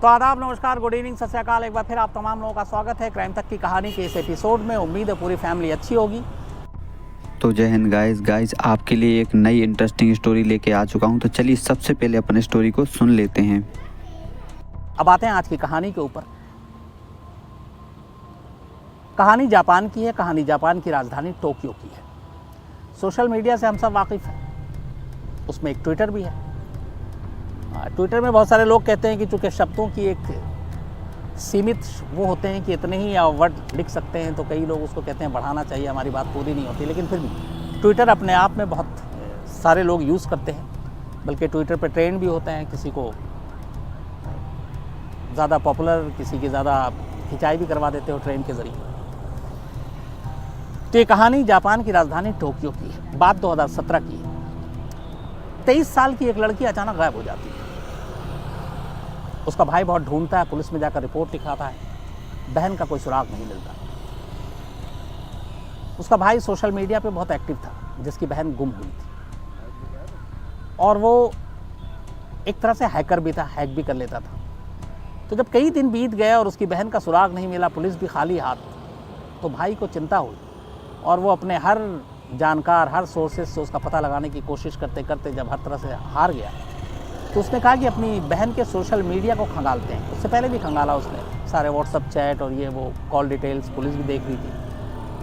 तो आदाब, नमस्कार, गुड इवनिंग, सत श्री अकाल। एक बार फिर आप तमाम लोगों का स्वागत है क्राइम तक की कहानी के इस एपिसोड में। उम्मीद है पूरी फैमिली अच्छी होगी। तो जय हिंद गाइस, आपके लिए एक नई इंटरेस्टिंग स्टोरी लेके आ चुका हूँ। तो चलिए सबसे पहले अपन स्टोरी को सुन लेते हैं। अब आते हैं आज की कहानी के ऊपर। कहानी जापान की है। कहानी जापान की राजधानी टोक्यो की है। सोशल मीडिया से हम सब वाकिफ़ हैं। उसमें एक ट्विटर भी है। ट्विटर में बहुत सारे लोग कहते हैं कि चूँकि शब्दों की एक सीमित वो होते हैं कि इतने ही वर्ड लिख सकते हैं, तो कई लोग उसको कहते हैं बढ़ाना चाहिए, हमारी बात पूरी नहीं होती। लेकिन फिर भी ट्विटर अपने आप में बहुत सारे लोग यूज़ करते हैं, बल्कि ट्विटर पे ट्रेंड भी होते हैं। किसी को ज़्यादा पॉपुलर, किसी की ज़्यादा खिंचाई भी करवा देते हो ट्रेंड के ज़रिए। तो ये कहानी जापान की राजधानी टोक्यो की है। बात 2017 की है। 23 साल की एक लड़की अचानक गायब हो जाती है। उसका भाई बहुत ढूंढता है, पुलिस में जाकर रिपोर्ट लिखाता है। बहन का कोई सुराग नहीं मिलता। उसका भाई सोशल मीडिया पे बहुत एक्टिव था, जिसकी बहन गुम हुई थी, और वो एक तरह से हैकर भी था, हैक भी कर लेता था। तो जब कई दिन बीत गए और उसकी बहन का सुराग नहीं मिला, पुलिस भी खाली हाथ, तो भाई को चिंता हुई और वो अपने हर जानकार, हर सोर्सेज से उसका पता लगाने की कोशिश करते करते जब हर तरह से हार गया, तो उसने कहा कि अपनी बहन के सोशल मीडिया को खंगालते हैं। उससे पहले भी खंगाला उसने, सारे व्हाट्सअप चैट और ये वो कॉल डिटेल्स पुलिस भी देख रही थी,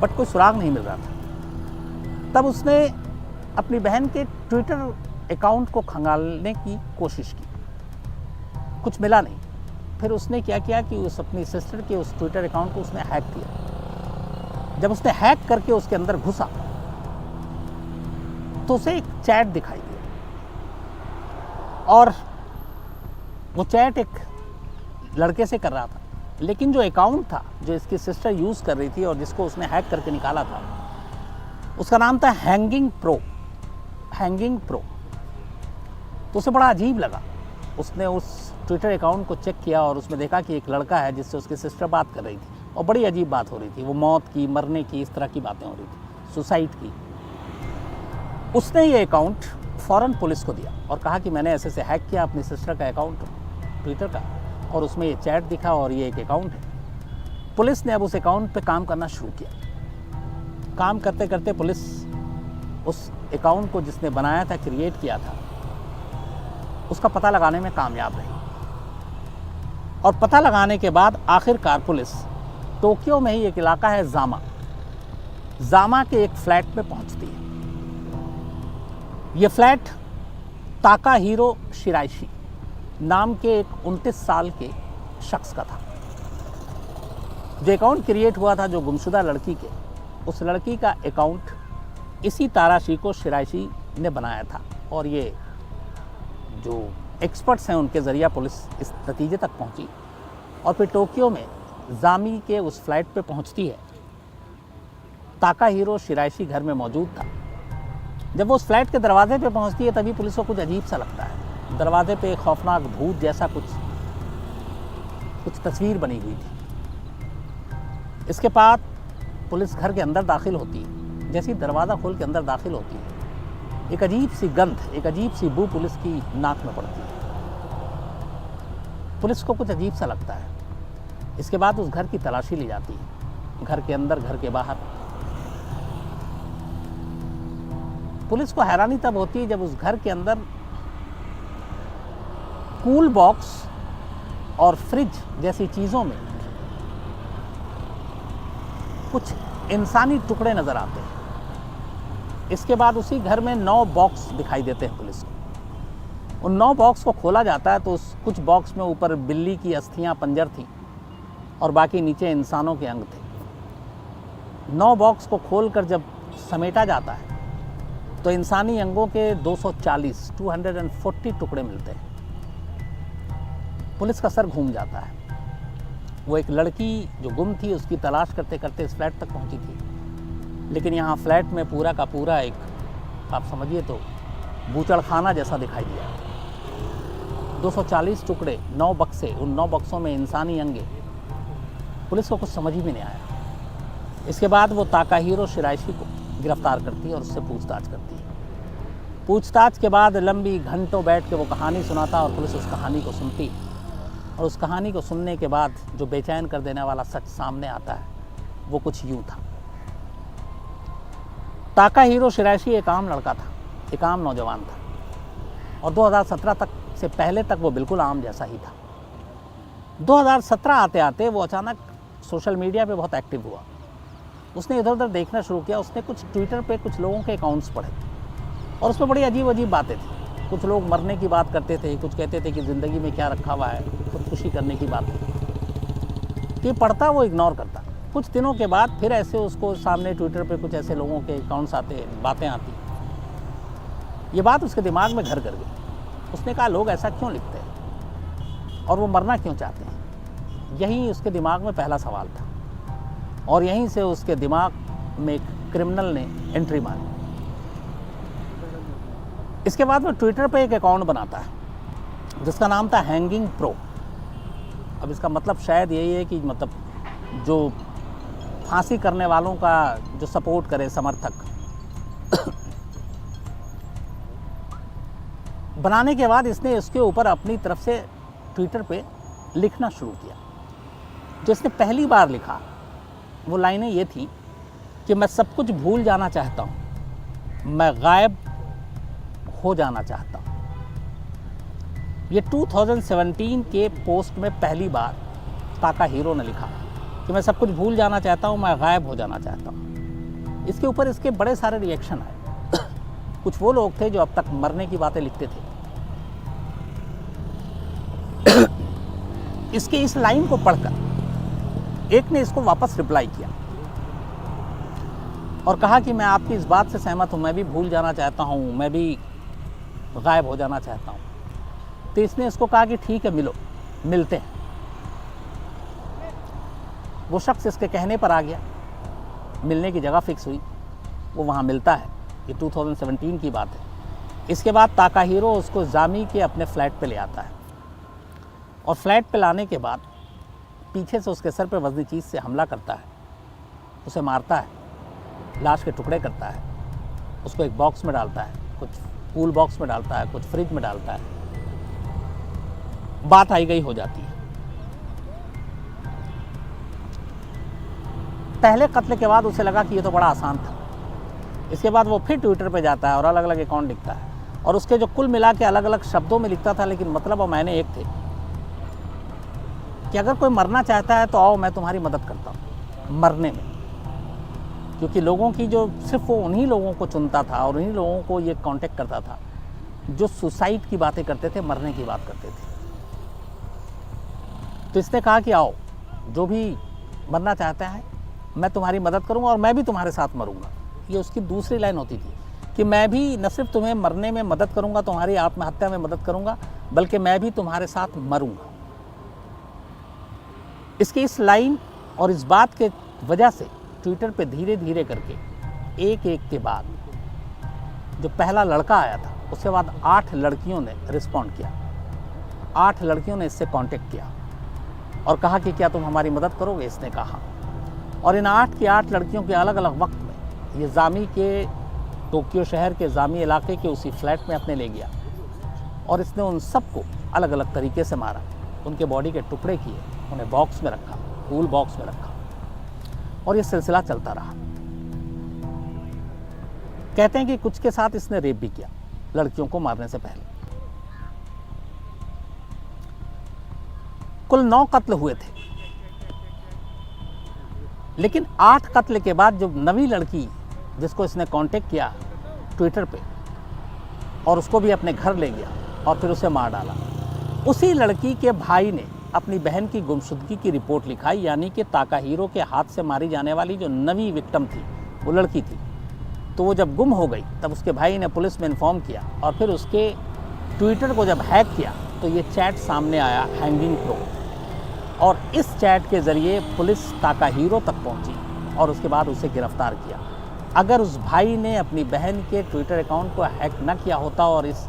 बट कोई सुराग नहीं मिल रहा था। तब उसने अपनी बहन के ट्विटर अकाउंट को खंगालने की कोशिश की, कुछ मिला नहीं। फिर उसने क्या किया कि उस अपनी सिस्टर के उस ट्विटर अकाउंट को उसने हैक किया। जब उसने हैक करके उसके अंदर घुसा तो उसे एक चैट दिखाई दिया, और वो चैट एक लड़के से कर रहा था। लेकिन जो अकाउंट था, जो इसकी सिस्टर यूज़ कर रही थी और जिसको उसने हैक करके निकाला था, उसका नाम था हैंगिंग प्रो। तो उसे बड़ा अजीब लगा। उसने उस ट्विटर अकाउंट को चेक किया और उसमें देखा कि एक लड़का है जिससे उसकी सिस्टर बात कर रही थी, और बड़ी अजीब बात हो रही थी। वो मौत की, मरने की, इस तरह की बातें हो रही थी, सुसाइड की। उसने ये अकाउंट फ़ौरन पुलिस को दिया और कहा कि मैंने ऐसे हैक किया अपनी सिस्टर का अकाउंट ट्विटर का, और उसमें ये चैट दिखा और ये एक अकाउंट है। पुलिस ने अब उस अकाउंट पे काम करना शुरू किया। काम करते करते पुलिस उस अकाउंट को जिसने बनाया था, क्रिएट किया था, उसका पता लगाने में कामयाब रही। और पता लगाने के बाद आखिरकार पुलिस टोक्यो में ही एक इलाका है जामा के एक फ्लैट में पहुंचती है। ये फ्लैट ताकाहिरो शिराइशी नाम के एक 29 साल के शख्स का था। जो अकाउंट क्रिएट हुआ था, जो गुमशुदा लड़की के, उस लड़की का अकाउंट इसी ताराशिको शिराइशी ने बनाया था। और ये जो एक्सपर्ट्स हैं, उनके ज़रिए पुलिस इस नतीजे तक पहुंची और फिर टोक्यो में जामी के उस फ्लैट पे पहुंचती है। ताकाहिरो शिराइशी घर में मौजूद था। जब वो उस फ्लैट के दरवाजे पे पहुंचती है, तभी पुलिस को कुछ अजीब सा लगता है। दरवाजे पे एक खौफनाक भूत जैसा कुछ तस्वीर बनी हुई थी। इसके बाद पुलिस घर के अंदर दाखिल होती है। जैसे ही दरवाज़ा खोल के अंदर दाखिल होती है, एक अजीब सी गंध, एक अजीब सी बू पुलिस की नाक में पड़ती है। पुलिस को कुछ अजीब सा लगता है। इसके बाद उस घर की तलाशी ली जाती है, घर के अंदर, घर के बाहर। पुलिस को हैरानी तब होती है जब उस घर के अंदर कूल बॉक्स और फ्रिज जैसी चीज़ों में कुछ इंसानी टुकड़े नज़र आते हैं। इसके बाद उसी घर में 9 बॉक्स दिखाई देते हैं पुलिस को। उन 9 बॉक्स को खोला जाता है तो उस कुछ बॉक्स में ऊपर बिल्ली की अस्थियां, पंजर थी, और बाकी नीचे इंसानों के अंग थे। 9 बॉक्स को खोलकर जब समेटा जाता है तो इंसानी अंगों के 240 टुकड़े मिलते हैं। पुलिस का सर घूम जाता है। वो एक लड़की जो गुम थी, उसकी तलाश करते करते इस फ्लैट तक पहुंची थी, लेकिन यहाँ फ्लैट में पूरा का पूरा एक, आप समझिए तो, बूचड़खाना जैसा दिखाई दिया। 240 टुकड़े, 9 बक्से, उन 9 बक्सों में इंसानी अंगे। पुलिस को कुछ समझ ही में नहीं आया। इसके बाद वो ताकाहिरो शिराइशी को गिरफ्तार करती है और उससे पूछताछ करती है। पूछताछ के बाद लंबी घंटों बैठ के वो कहानी सुनाता और पुलिस उस कहानी को सुनती। और उस कहानी को सुनने के बाद जो बेचैन कर देने वाला सच सामने आता है वो कुछ यूँ था। ताकाहिरो शिराइशी एक आम लड़का था, एक आम नौजवान था, और 2017 तक से पहले तक वो बिल्कुल आम जैसा ही था। 2017 आते आते वो अचानक सोशल मीडिया पे बहुत एक्टिव हुआ। उसने इधर उधर देखना शुरू किया। उसने कुछ ट्विटर पे कुछ लोगों के अकाउंट्स पढ़े और उसमें बड़ी अजीब अजीब बातें थी। कुछ लोग मरने की बात करते थे, कुछ कहते थे कि ज़िंदगी में क्या रखा हुआ है, खुदकुशी करने की बातें। ये पढ़ता, वो इग्नोर करता। कुछ दिनों के बाद फिर ऐसे उसको सामने ट्विटर पे कुछ ऐसे लोगों के अकाउंट्स आते, बातें आती। ये बात उसके दिमाग में घर कर गई। उसने कहा लोग ऐसा क्यों लिखते हैं और वो मरना क्यों चाहते हैं। यही उसके दिमाग में पहला सवाल था और यहीं से उसके दिमाग में एक क्रिमिनल ने एंट्री मारी। इसके बाद वो ट्विटर पे एक अकाउंट बनाता है जिसका नाम था हैंगिंग प्रो। अब इसका मतलब शायद यही है कि मतलब जो फांसी करने वालों का जो सपोर्ट करे, समर्थक। बनाने के बाद इसने इसके ऊपर अपनी तरफ से ट्विटर पे लिखना शुरू किया। जो इसने पहली बार लिखा वो लाइनें ये थी कि मैं सब कुछ भूल जाना चाहता हूँ, मैं गायब हो जाना चाहता हूँ। ये 2017 के पोस्ट में पहली बार ताकाहिरो ने लिखा कि मैं सब कुछ भूल जाना चाहता हूँ, मैं गायब हो जाना चाहता हूँ। इसके ऊपर इसके बड़े सारे रिएक्शन आए। कुछ वो लोग थे जो अब तक मरने की बातें लिखते थे। इसके इस लाइन को पढ़कर एक ने इसको वापस रिप्लाई किया और कहा कि मैं आपकी इस बात से सहमत हूँ, मैं भी भूल जाना चाहता हूँ, मैं भी गायब हो जाना चाहता हूँ। तो इसने इसको कहा कि ठीक है, मिलते हैं। वो शख्स इसके कहने पर आ गया। मिलने की जगह फिक्स हुई, वो वहाँ मिलता है। ये 2017 की बात है। इसके बाद ताकाहिरो उसको जामी के अपने फ्लैट पे ले आता है और फ्लैट पे लाने के बाद पीछे से उसके सर पे वजनी चीज़ से हमला करता है, उसे मारता है, लाश के टुकड़े करता है, उसको एक बॉक्स में डालता है, कुछ कूल बॉक्स में डालता है, कुछ फ्रिज में डालता है। बात आई गई हो जाती है। पहले कत्ल के बाद उसे लगा कि ये तो बड़ा आसान था। इसके बाद वो फिर ट्विटर पे जाता है और अलग अलग अकाउंट लिखता है और उसके जो कुल मिला के अलग अलग शब्दों में लिखता था, लेकिन मतलब और मैंने एक थे कि अगर कोई मरना चाहता है तो आओ, मैं तुम्हारी मदद करता हूँ मरने में। क्योंकि लोगों की जो सिर्फ वो उन्हीं लोगों को चुनता था और उन्हीं लोगों को ये कांटेक्ट करता था जो सुसाइड की बातें करते थे, मरने की बात करते थे। तो इसने कहा कि आओ, जो भी मरना चाहता है मैं तुम्हारी मदद करूंगा और मैं भी तुम्हारे साथ मरूंगा। ये उसकी दूसरी लाइन होती थी कि मैं भी न सिर्फ तुम्हें मरने में मदद करूंगा, तुम्हारी आत्महत्या में मदद करूंगा, बल्कि मैं भी तुम्हारे साथ मरूंगा। इसकी इस लाइन और इस बात के वजह से ट्विटर पे धीरे धीरे करके एक एक के बाद जो पहला लड़का आया था उसके बाद 8 लड़कियों ने रिस्पॉन्ड किया। 8 लड़कियों ने इससे कांटेक्ट किया और कहा कि क्या तुम हमारी मदद करोगे। इसने कहा और इन 8 की 8 लड़कियों के अलग अलग वक्त में ये जामी के, टोक्यो शहर के जामी इलाके के उसी फ्लैट में अपने ले गया और इसने उन सबको अलग अलग तरीके से मारा, उनके बॉडी के टुकड़े किए, उन्हें बॉक्स में रखा, कूल बॉक्स में रखा और ये सिलसिला चलता रहा। कहते हैं कि कुछ के साथ इसने रेप भी किया लड़कियों को मारने से पहले। कुल 9 कत्ल हुए थे, लेकिन 8 कत्ल के बाद जो नवी लड़की जिसको इसने कांटेक्ट किया ट्विटर पे और उसको भी अपने घर ले गया और फिर उसे मार डाला, उसी लड़की के भाई ने अपनी बहन की गुमशुदगी की रिपोर्ट लिखाई। यानी कि ताकाहिरो के हाथ से मारी जाने वाली जो नवी विक्टिम थी वो लड़की थी। तो वो जब गुम हो गई तब उसके भाई ने पुलिस में इन्फॉर्म किया और फिर उसके ट्विटर को जब हैक किया तो ये चैट सामने आया, हैंगिंग प्रो, और इस चैट के ज़रिए पुलिस ताकाहिरो तक पहुंची और उसके बाद उसे गिरफ्तार किया। अगर उस भाई ने अपनी बहन के ट्विटर अकाउंट को हैक न किया होता और इस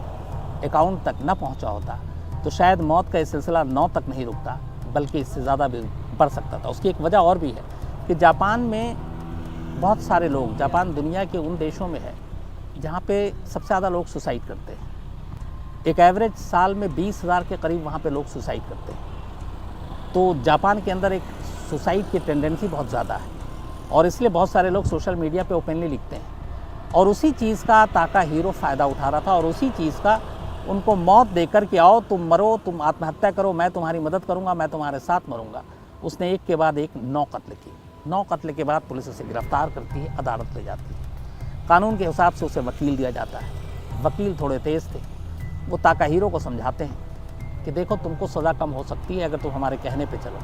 अकाउंट तक न पहुंचा होता तो शायद मौत का ये सिलसिला 9 तक नहीं रुकता, बल्कि इससे ज़्यादा भी बढ़ सकता था। उसकी एक वजह और भी है कि जापान में बहुत सारे लोग, जापान दुनिया के उन देशों में है जहाँ पे सबसे ज़्यादा लोग सुसाइड करते हैं। एक एवरेज साल में 20,000 के करीब वहाँ पे लोग सुसाइड करते हैं। तो जापान के अंदर एक सुसाइड की टेंडेंसी बहुत ज़्यादा है और इसलिए बहुत सारे लोग सोशल मीडिया पे ओपनली लिखते हैं और उसी चीज़ का ताकाहीरो फ़ायदा उठा रहा था और उसी चीज़ का उनको मौत देकर कि आओ तुम मरो, तुम आत्महत्या करो, मैं तुम्हारी मदद करूंगा, मैं तुम्हारे साथ मरूंगा। उसने एक के बाद एक 9 कत्ल किए। 9 कत्ल के बाद पुलिस उसे गिरफ्तार करती है, अदालत ले जाती है। कानून के हिसाब से उसे वकील दिया जाता है। वकील थोड़े तेज़ थे, वो ताकाहीरो को समझाते हैं कि देखो तुमको सज़ा कम हो सकती है अगर तुम हमारे कहने पर चलो,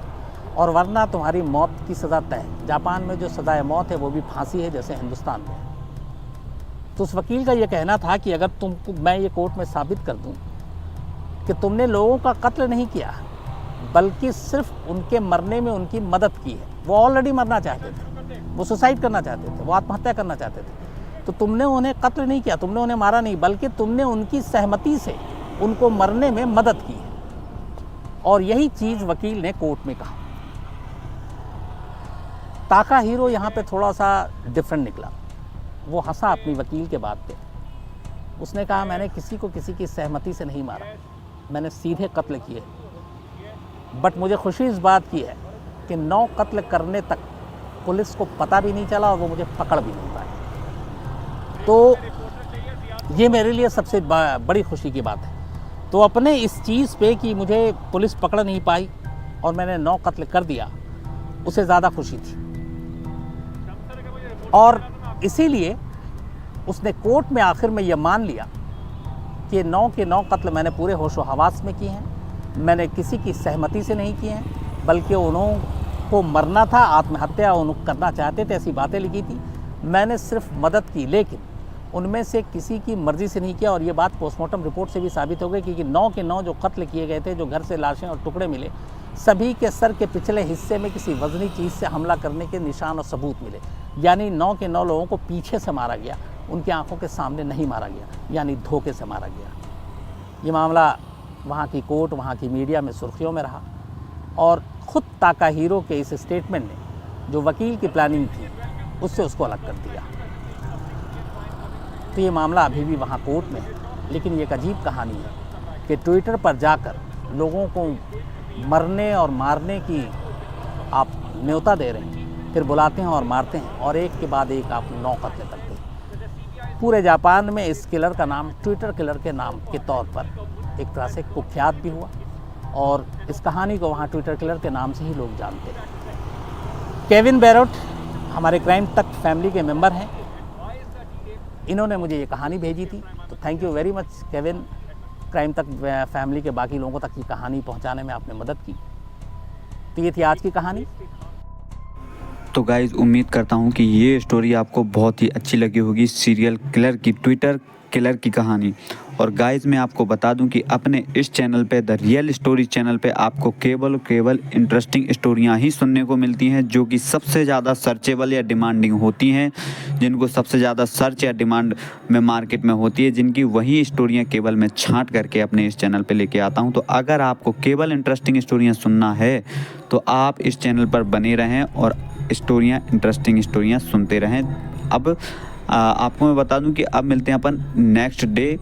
और वरना तुम्हारी मौत की सज़ा तय है। जापान में जो सज़ाए मौत है वो भी फांसी है जैसे हिंदुस्तान में। तो उस वकील का ये कहना था कि अगर मैं ये कोर्ट में साबित कर दूं कि तुमने लोगों का कत्ल नहीं किया बल्कि सिर्फ उनके मरने में उनकी मदद की है, वो ऑलरेडी मरना चाहते थे, वो सुसाइड करना चाहते थे, वो आत्महत्या करना चाहते थे, तो तुमने उन्हें कत्ल नहीं किया, तुमने उन्हें मारा नहीं, बल्कि तुमने उनकी सहमति से उनको मरने में मदद की है। और यही चीज़ वकील ने कोर्ट में कहा। ताकाहीरो यहाँ पे थोड़ा सा डिफरेंट निकला। वो हंसा अपनी वकील के बात पे। उसने कहा मैंने किसी को किसी की सहमति से नहीं मारा, मैंने सीधे कत्ल किए, बट मुझे खुशी इस बात की है कि 9 कत्ल करने तक पुलिस को पता भी नहीं चला और वो मुझे पकड़ भी नहीं पाए। तो ये मेरे लिए सबसे बड़ी खुशी की बात है। तो अपने इस चीज़ पे कि मुझे पुलिस पकड़ नहीं पाई और मैंने 9 कत्ल कर दिया, उसे ज़्यादा खुशी थी। और इसीलिए उसने कोर्ट में आखिर में यह मान लिया कि 9 के 9 कत्ल मैंने पूरे होशो हवास में किए हैं, मैंने किसी की सहमति से नहीं किए हैं, बल्कि उनको मरना था, आत्महत्या उन्होंने करना चाहते थे, ऐसी बातें लिखी थी, मैंने सिर्फ मदद की, लेकिन उनमें से किसी की मर्ज़ी से नहीं किया। और ये बात पोस्टमार्टम रिपोर्ट से भी साबित हो गई कि 9 के 9 जो कत्ल किए गए थे, जो घर से लाशें और टुकड़े मिले, सभी के सर के पिछले हिस्से में किसी वजनी चीज़ से हमला करने के निशान और सबूत मिले। यानी 9 के 9 लोगों को पीछे से मारा गया, उनकी आंखों के सामने नहीं मारा गया, यानी धोखे से मारा गया। ये मामला वहाँ की कोर्ट, वहाँ की मीडिया में सुर्खियों में रहा और ख़ुद ताकाहीरो के इस स्टेटमेंट ने जो वकील की प्लानिंग थी उससे उसको अलग कर दिया। तो ये मामला अभी भी वहाँ कोर्ट में है। लेकिन ये एक अजीब कहानी है कि ट्विटर पर जाकर लोगों को मरने और मारने की आप न्योता दे रहे हैं, फिर बुलाते हैं और मारते हैं और एक के बाद एक आप 9 कत्ल करते हैं। पूरे जापान में इस किलर का नाम ट्विटर किलर के नाम के तौर पर एक तरह से कुख्यात भी हुआ और इस कहानी को वहाँ ट्विटर किलर के नाम से ही लोग जानते हैं। केविन बैरोट हमारे क्राइम तक फैमिली के मेंबर हैं। इन्होंने मुझे ये कहानी भेजी थी, तो thank you very much Kevin. Crime तक फैमिली के बाकी लोगों तक ये कहानी पहुंचाने में आपने मदद की। तो ये थी आज की कहानी। तो गाइज़ उम्मीद करता हूँ कि ये स्टोरी आपको बहुत ही अच्छी लगी होगी, सीरियल किलर की, ट्विटर किलर की कहानी। और गाइज़ मैं आपको बता दूं कि अपने इस चैनल पे, द रियल स्टोरी चैनल पे, आपको केवल इंटरेस्टिंग स्टोरियां ही सुनने को मिलती हैं जो कि सबसे ज़्यादा सर्चेबल या डिमांडिंग होती हैं, जिनको सबसे ज़्यादा सर्च या डिमांड में मार्केट में होती है, जिनकी वही स्टोरियाँ केवल मैं छाँट करके अपने इस चैनल पर लेके आता हूँ। तो अगर आपको केवल इंटरेस्टिंग स्टोरियाँ सुनना है तो आप इस चैनल पर बने रहें और स्टोरियाँ, इंटरेस्टिंग स्टोरियाँ सुनते रहें। अब आपको मैं बता दूं कि अब मिलते हैं अपन नेक्स्ट डे,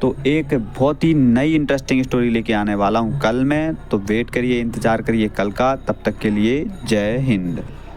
तो एक बहुत ही नई इंटरेस्टिंग स्टोरी लेके आने वाला हूं कल मैं। तो वेट करिए, इंतज़ार करिए कल का। तब तक के लिए जय हिंद।